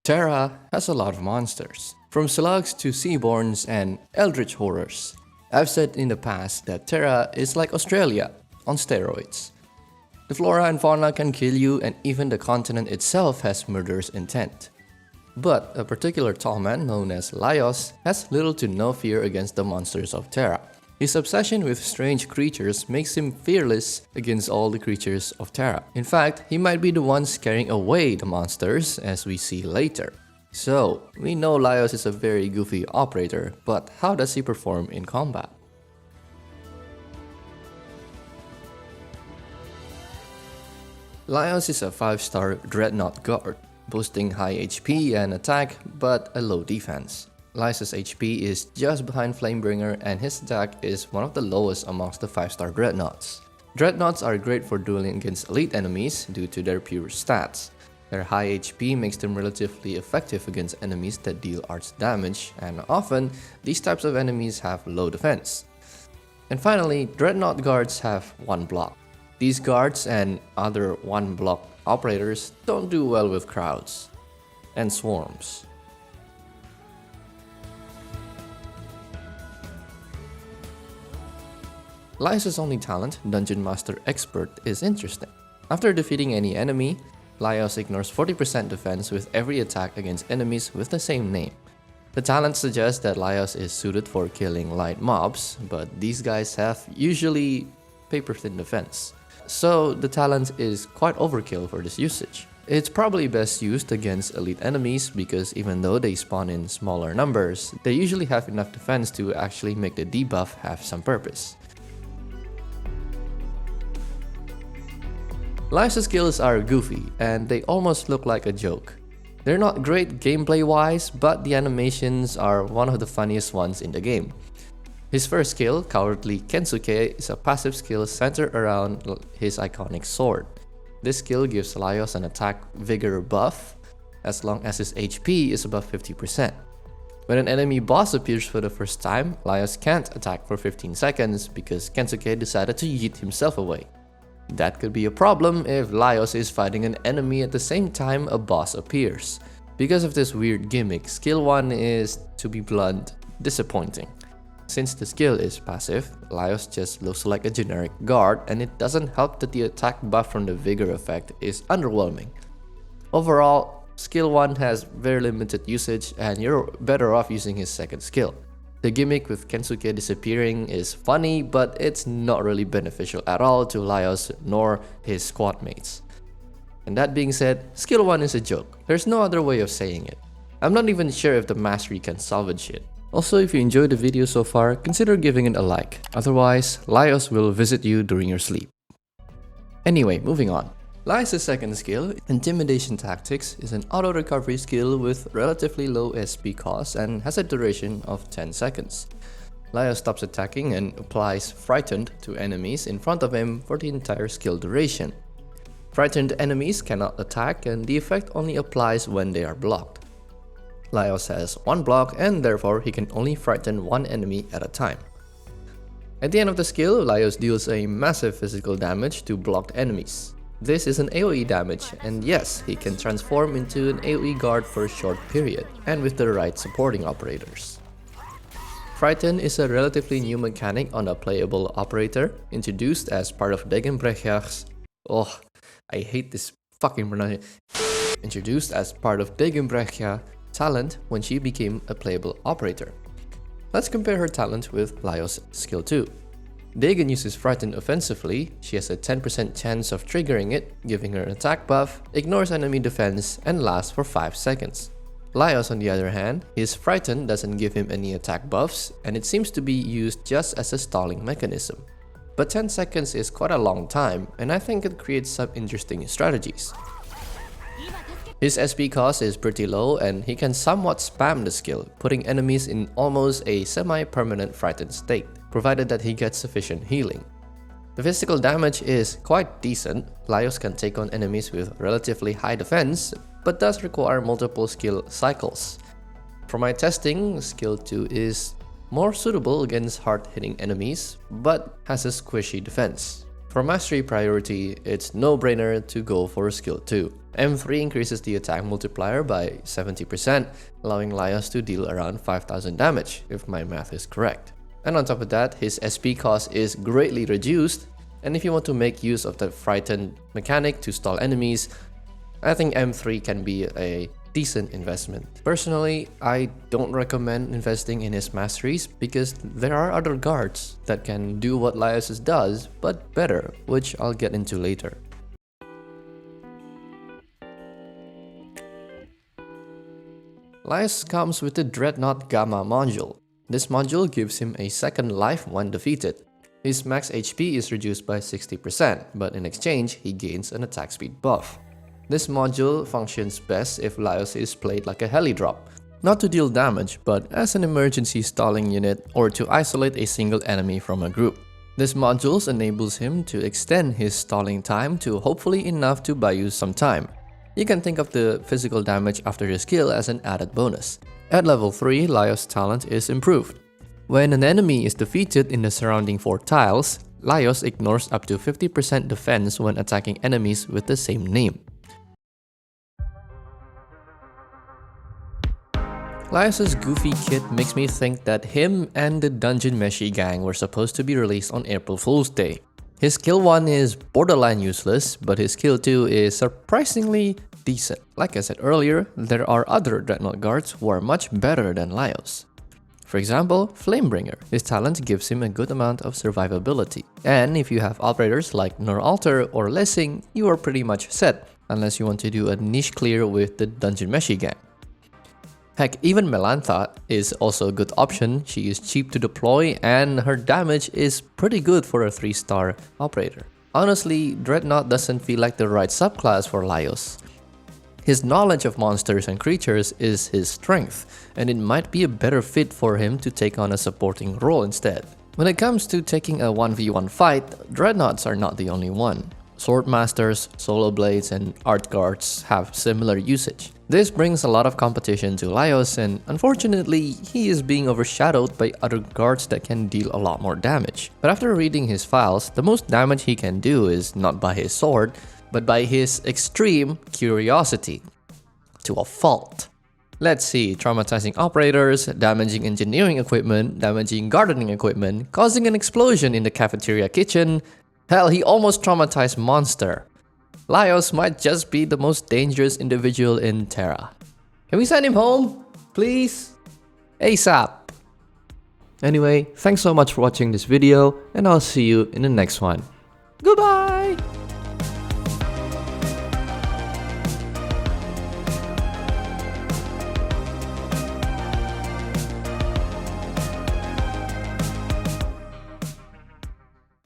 Terra has a lot of monsters, from slugs to seaborns and eldritch horrors. I've said in the past that Terra is like Australia, on steroids. The flora and fauna can kill you, and even the continent itself has murderous intent. But a particular tall man known as Lios has little to no fear against the monsters of Terra. His obsession with strange creatures makes him fearless against all the creatures of Terra. In fact, he might be the one scaring away the monsters, as we see later. So, we know Laios is a very goofy operator, but how does he perform in combat? Lios is a 5-star Dreadnought guard, boasting high HP and attack, but a low defense. Lios' HP is just behind Flamebringer, and his attack is one of the lowest amongst the 5-star Dreadnoughts. Dreadnoughts are great for dueling against elite enemies due to their pure stats. Their high HP makes them relatively effective against enemies that deal arch damage, and often, these types of enemies have low defense. And finally, Dreadnought guards have 1 block. These guards and other 1-block operators don't do well with crowds and swarms. Lios' only talent, Dungeon Master Expert, is interesting. After defeating any enemy, Lios ignores 40% defense with every attack against enemies with the same name. The talent suggests that Lios is suited for killing light mobs, but these guys have usually paper-thin defense. So the talent is quite overkill for this usage. It's probably best used against elite enemies because even though they spawn in smaller numbers, they usually have enough defense to actually make the debuff have some purpose. Lios' skills are goofy, and they almost look like a joke. They're not great gameplay-wise, but the animations are one of the funniest ones in the game. His first skill, Cowardly Kensuke, is a passive skill centered around his iconic sword. This skill gives Lios an attack vigor buff, as long as his HP is above 50%. When an enemy boss appears for the first time, Lios can't attack for 15 seconds because Kensuke decided to yeet himself away. That could be a problem if Lios is fighting an enemy at the same time a boss appears. Because of this weird gimmick, skill 1 is, to be blunt, disappointing. Since the skill is passive, Lios just looks like a generic guard, and it doesn't help that the attack buff from the vigor effect is underwhelming. Overall, skill 1 has very limited usage, and you're better off using his second skill. The gimmick with Kensuke disappearing is funny, but it's not really beneficial at all to Lios nor his squad mates. And that being said, skill 1 is a joke. There's no other way of saying it. I'm not even sure if the mastery can salvage it. Also, if you enjoyed the video so far, consider giving it a like. Otherwise, Lios will visit you during your sleep. Anyway, moving on. Lios' second skill, Intimidation Tactics, is an auto-recovery skill with relatively low SP cost and has a duration of 10 seconds. Lios stops attacking and applies Frightened to enemies in front of him for the entire skill duration. Frightened enemies cannot attack, and the effect only applies when they are blocked. Lios has 1 block, and therefore he can only frighten 1 enemy at a time. At the end of the skill, Lios deals a massive physical damage to blocked enemies. This is an AoE damage, and yes, he can transform into an AoE guard for a short period, and with the right supporting operators. Frighten is a relatively new mechanic on a playable operator, introduced as part of Degenbrecher's... Oh, I hate this fucking pronunciation. Introduced as part of Degenbrecher's talent when she became a playable operator. Let's compare her talent with Lios' skill 2. Degen uses Frighten offensively. She has a 10% chance of triggering it, giving her an attack buff, ignores enemy defense, and lasts for 5 seconds. Lios, on the other hand, his Frighten doesn't give him any attack buffs, and it seems to be used just as a stalling mechanism. But 10 seconds is quite a long time, and I think it creates some interesting strategies. His SP cost is pretty low, and he can somewhat spam the skill, putting enemies in almost a semi-permanent frightened state, provided that he gets sufficient healing. The physical damage is quite decent. Lios can take on enemies with relatively high defense, but does require multiple skill cycles. For my testing, skill 2 is more suitable against hard-hitting enemies, but has a squishy defense. For mastery priority, it's no-brainer to go for skill 2. M3 increases the attack multiplier by 70%, allowing Lios to deal around 5000 damage, if my math is correct. And on top of that, his SP cost is greatly reduced, and if you want to make use of the Frighten mechanic to stall enemies, I think M3 can be a decent investment. Personally, I don't recommend investing in his masteries because there are other guards that can do what Laios does, but better, which I'll get into later. Laios comes with the Dreadnought Gamma module. This module gives him a second life when defeated. His max HP is reduced by 60%, but in exchange, he gains an attack speed buff. This module functions best if Lios is played like a heli drop, not to deal damage, but as an emergency stalling unit or to isolate a single enemy from a group. This module enables him to extend his stalling time to hopefully enough to buy you some time. You can think of the physical damage after his skill as an added bonus. At level 3, Lios' talent is improved. When an enemy is defeated in the surrounding 4 tiles, Lios ignores up to 50% defense when attacking enemies with the same name. Lios' goofy kit makes me think that him and the Dungeon Meshi gang were supposed to be released on April Fool's Day. His skill 1 is borderline useless, but his skill 2 is surprisingly decent. Like I said earlier, there are other Dreadnought guards who are much better than Lios. For example, Flamebringer. His talent gives him a good amount of survivability. And if you have operators like Noralter or Lessing, you are pretty much set, unless you want to do a niche clear with the Dungeon Meshi gang. Heck, even Melantha is also a good option. She is cheap to deploy and her damage is pretty good for a 3-star operator. Honestly, Dreadnought doesn't feel like the right subclass for Lios. His knowledge of monsters and creatures is his strength, and it might be a better fit for him to take on a supporting role instead. When it comes to taking a 1v1 fight, Dreadnoughts are not the only one. Swordmasters, Solo Blades, and Art Guards have similar usage. This brings a lot of competition to Lios, and unfortunately, he is being overshadowed by other guards that can deal a lot more damage. But after reading his files, the most damage he can do is not by his sword, but by his extreme curiosity. To a fault. Let's see, traumatizing operators, damaging engineering equipment, damaging gardening equipment, causing an explosion in the cafeteria kitchen. Hell, he almost traumatized Monster. Lios might just be the most dangerous individual in Terra. Can we send him home? Please? ASAP! Anyway, thanks so much for watching this video, and I'll see you in the next one. Goodbye!